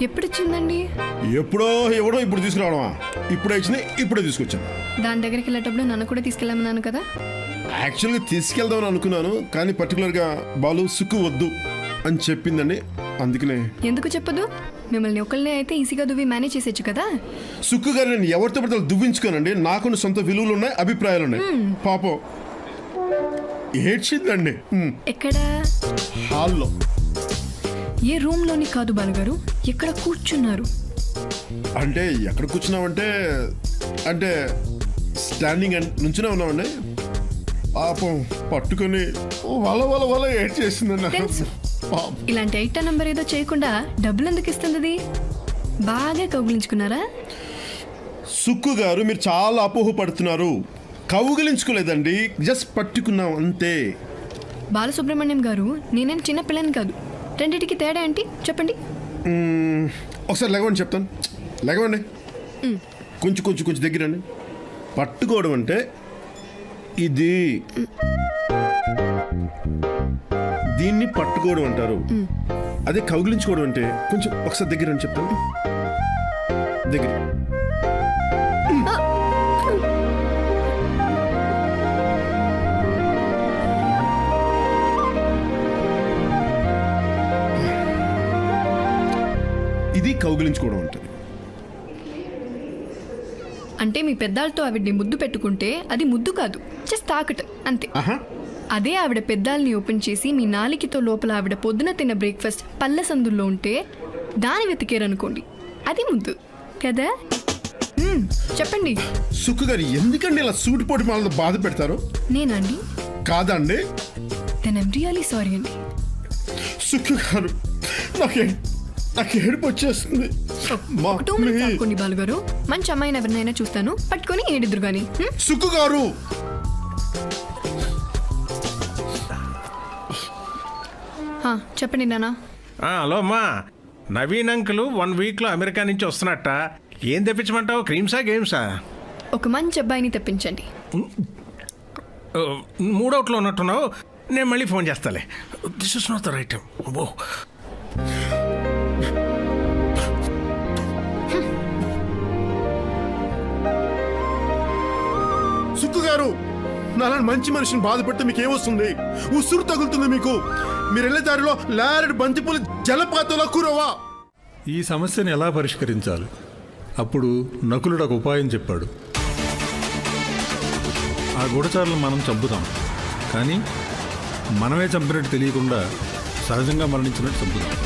ఎప్పుడు ఇచ్చిందండి? ఎప్పుడో ఎవడో ఇప్పుడు తీసుకురావడమా? ఇప్పుడే ఇచ్చింది, ఇప్పుడే తీసుకొచ్చాను. దాని దగ్గరికి వెళ్ళేటప్పుడు నన్ను కూడా తీసుకెళ్ళమన్నాను కదా. యాక్చువల్గా తీసుకెళ్దామని అనుకున్నాను, కానీ పర్టికులర్గా బాలు సుక్కు వద్దు అని చెప్పిందండి, అందుకనే. ఎందుకు చెప్పదు? మిమ్మల్ని ఒకళ్ళనే అయితే ఈజీగా దువ్వి మేనేజ్ చేసేచ్చు కదా. సుక్కు గారు నేను ఎవరితో పడితే దువ్వించుకోనండి, నాకు సొంత విలువలు ఉన్నాయి, అభిప్రాయాలు ఉన్నాయి. పాపం ఏడ్చిందండి. ఎక్కడ? హాల్లో. ఏ రూమ్ లోని కాదు బాలుగారు, ఎక్కడ కూర్చున్నారు? అంటే ఎక్కడ కూర్చున్నామంటే అంటే స్టాండింగ్ నుంచునే ఉన్నామండి. పాపం పట్టుకొని వల వల వల ఏడ్ చేసిందండి. తెలుసు. ఇలాంటి ఐటమ్ నంబర్ ఏదో చేయకుండా డబ్బులు ఎందుకు ఇస్తుంది? బాగా కౌగిలించుకున్నారా? సుక్కు గారు మీరు చాలా అపోహపడుతున్నారు. కౌగిలించుకోలేదండి, జస్ట్ పట్టుకున్నాం అంతే. బాలసుబ్రహ్మణ్యం గారు, నేనేం చిన్న పిల్లని కాదు. రెండిటికి తేడా ఏంటి చెప్పండి. ఒకసారి లెగవండి, చెప్తాను. లెగవండి, కొంచెం కొంచెం కొంచెం దగ్గరండి. పట్టుకోవడం అంటే ఇది, దీన్ని పట్టుకోవడం అంటారు. అదే కౌగిలించుకోవడం అంటే కొంచెం ఒకసారి దగ్గర అని చెప్తాను. దగ్గర. ఇది కౌగిలించుకోవడం అంటారు. అంటే మీ పెద్దాలతో ఆవిడ్ని ముద్దు పెట్టుకుంటే అది ముద్దు కాదు, జస్ట్ తాకట అంతే. అదే ఆవిడ పెద్దాలని ఓపెన్ చేసి మీ నాలికతో లోపల ఆవిడ పొద్దున తిన్న బ్రేక్ఫాస్ట్ పళ్ళ సందుల్లో ఉంటే దాని వెతికేరనుకోండి, అది ముద్దు కదా. చెప్పండి. సుక్కు గారు ఎందుకండి ఇలా సూటిపోటి మాలతో బాధ పెడతారు? నేనండి? కాదండి. దెన్ ఐమ్ రియల్లీ సారీ అండి. సుక్కు గారు నాకు ఏడుపు వచ్చేస్తుంది. అనుకోండి బాలుగారు, మంచి అమ్మాయిని ఎవరినైనా చూస్తాను, పట్టుకొని ఏడిద్దరు గాని. సుక్కు గారు చెప్పండి నాన్న. హలో అమ్మా, నవీన్ అంకుల్ 1 వీక్లో అమెరికా నుంచి వస్తున్నట్ట. ఏం తెప్పించమంటావు, క్రీమ్సా గేమ్సా? ఒక మంచి అబ్బాయిని తెప్పించండి. మూడవుట్లో ఉన్నట్టున్నావు, నేను మళ్ళీ ఫోన్ చేస్తాలే. This is not the right time. ఓ సుక్కు గారు, నాలాంటి మంచి మనిషిని బాధ పెడితే మీకు ఏమొస్తుంది? ఉసురు తగులుతుంది మీకు. మీరు వెళ్ళే దారిలో లారెడ్ బంతిపూలు జలపాతంలో కూరవా? ఈ సమస్యను ఎలా పరిష్కరించాలి? అప్పుడు నకులుడు ఒక ఉపాయం చెప్పాడు. ఆ గూఢచారులను మనం చంపుతాం, కానీ మనమే చంపినట్టు తెలియకుండా సహజంగా మరణించినట్టు చంపుతాం.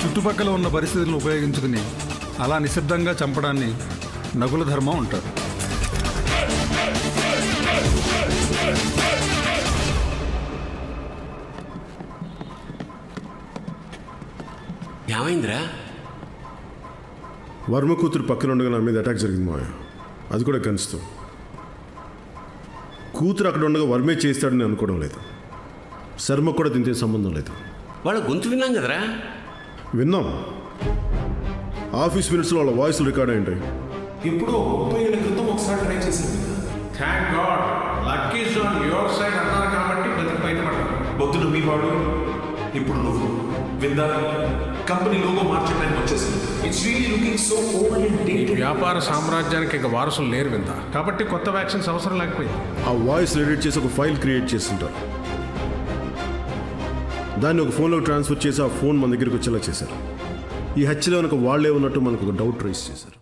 చుట్టుపక్కల ఉన్న పరిస్థితులను ఉపయోగించుకుని అలా నిశ్శబ్దంగా చంపడాన్ని నకుల ధర్మం అంటారు. ఏమైందిరా? వర్మ కూతురు పక్కన ఉండగా నా మీద అటాక్ జరిగింది మాయ. అది కూడా కలుస్తాం. కూతురు అక్కడ ఉండగా వర్మే చేస్తాడని అనుకోవడం లేదు. శర్మ కూడా దీంతో సంబంధం లేదు. వాళ్ళ గొంతు విన్నాం కదరా? విన్నాం. ఆఫీస్ మినిట్స్లో వాళ్ళ వాయిస్లు రికార్డ్ అయ్యింటాయి. ఇప్పుడు 30 ఏళ్ల క్రితం ఒకసారి ట్రై చేసింది. Thank God, luck is on your side అన్నారు కాబట్టి బతికి బయటపడ్డాను. బొద్దును మీ వాడు, ఇప్పుడు నువ్వు విందా కంపెనీ లోగో మార్చడానికి వచ్చేసింది. It's really looking so old and dated. వ్యాపార సామ్రాజ్యానికి ఇక వారసులు లేరు విందా, కాబట్టి కొత్త వ్యాక్సిన్స్ అవసరం లేకపోయింది. ఆ వాయిస్ ఎడిట్ చేసి ఒక ఫైల్ క్రియేట్ చేస్తుంటారు. దాన్ని ఒక ఫోన్లో ట్రాన్స్ఫర్ చేసి ఆ ఫోన్ మన దగ్గరికి వచ్చేలా చేశారు. ఈ హత్యలో వెనక వాళ్ళే ఉన్నట్టు మనకు ఒక డౌట్ రైస్ చేశారు.